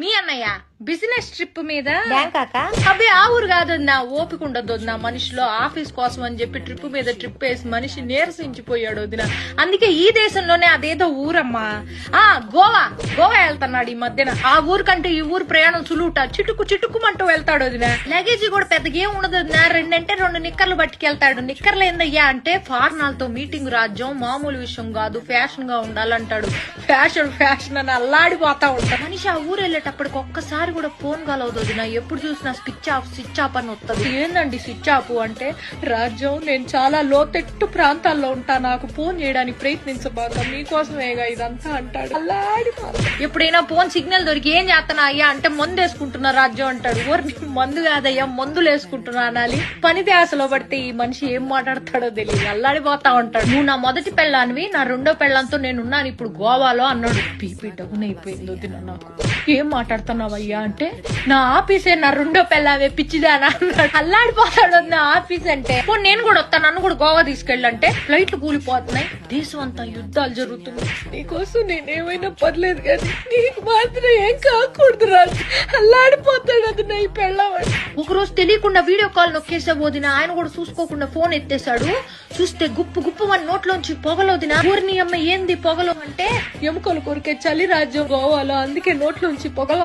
మీ అన్నయ్య business trip మీద బ్యాంకాక అబ్బే ఆ ఊరు కాదు నా ఓపిక ఉండదు నా మనిషిలో ఆఫీస్ కోసం అని చెప్పి ట్రిప్ మీద ట్రిప్ వేసి మనిషి నీరసించిపోయాడు వదిన. అందుకే ఈ దేశంలోనే అదేదో ఊరమ్మా గోవా వెళ్తున్నాడు ఈ మధ్యన. ఆ ఊరు కంటే ఈ ఊరు ప్రయాణం సులువుట చిటుకుమంటూ వెళ్తాడు వదిన. లగేజీ కూడా పెద్దగా ఏం ఉండదు వదిన. 2 నిక్కర్లు పట్టుకెళ్తాడు. నిక్కర్లు ఏందయ్యా అంటే ఫారినర్లతో మీటింగ్ రాజ్యం మామూలు విషయం కాదు, ఫ్యాషన్ గా ఉండాలంటాడు. ఫ్యాషన్ అని అల్లాడిపోతా ఉంటాడు మనిషి. ఆ ఊరు వెళ్ళేటప్పటికి ఒక్కసారి కూడా ఫోన్ కాల్ అవుతుంది నా. ఎప్పుడు చూసినా స్విచ్ ఆఫ్ అని వస్తుంది. ఏందండి స్విచ్ ఆఫ్ అంటే, రాజ్యం నేను చాలా లోతెట్టు ప్రాంతాల్లో ఉంటా, నాకు ఫోన్ చేయడానికి ప్రయత్నించబాక, మీకోసమేగా ఇదంతా అంటాడు. ఎప్పుడైనా ఫోన్ సిగ్నల్ దొరికి ఏం చేస్తున్నా అయ్యా అంటే మందు వేసుకుంటున్నా రాజ్యం అంటాడు. ఊరి మందు కాదయ్యా మందులు వేసుకుంటున్నా అనాలి. పని ధ్యాసలో పడితే ఈ మనిషి ఏం మాట్లాడతాడో తెలియదు, అల్లాడిపోతా ఉంటాడు. నువ్వు నా మొదటి పెళ్ళానివి, నా 2వ పెళ్ళంతో నేనున్నాను ఇప్పుడు గోవాలో అన్నాడు. పీపీ డౌన్ అయిపోయింది వదిన నాకు. ఏం మాట్లాడుతున్నావయ్యా అంటే, నా ఆఫీసే నా 2వ పెళ్ళావే పిచ్చిదానా అన్నాడు. అల్లాడిపోతాడు నా ఆఫీస్ అంటే. నేను కూడా వస్తాను, నన్ను కూడా గోవా తీసుకెళ్ళంటే ఫ్లైట్లు కూలిపోతున్నాయి, దేశం అంతా యుద్ధాలు జరుగుతున్నాయి, నీకోసం నేనేమైనా పర్లేదు కానీ నీకు మాత్రం ఏం కాకూడదు రాజు. అల్లాడిపోతాడు అది నా ఈ పెళ్ళామని. ఒకరోజు తెలియకుండా వీడియో కాల్ నొక్కేసా వదిన. ఆయన కూడా చూసుకోకుండా ఫోన్ ఎత్తేసాడు. చూస్తే గుప్పు మన నోట్లోంచి పొగలొదిన. ఊరిని అమ్మ ఏంది పొగలు అంటే, ఎముకలు కొరికే చలి రాజ్యం గోవాలో, అందుకే నోట్లోంచి పొగలు.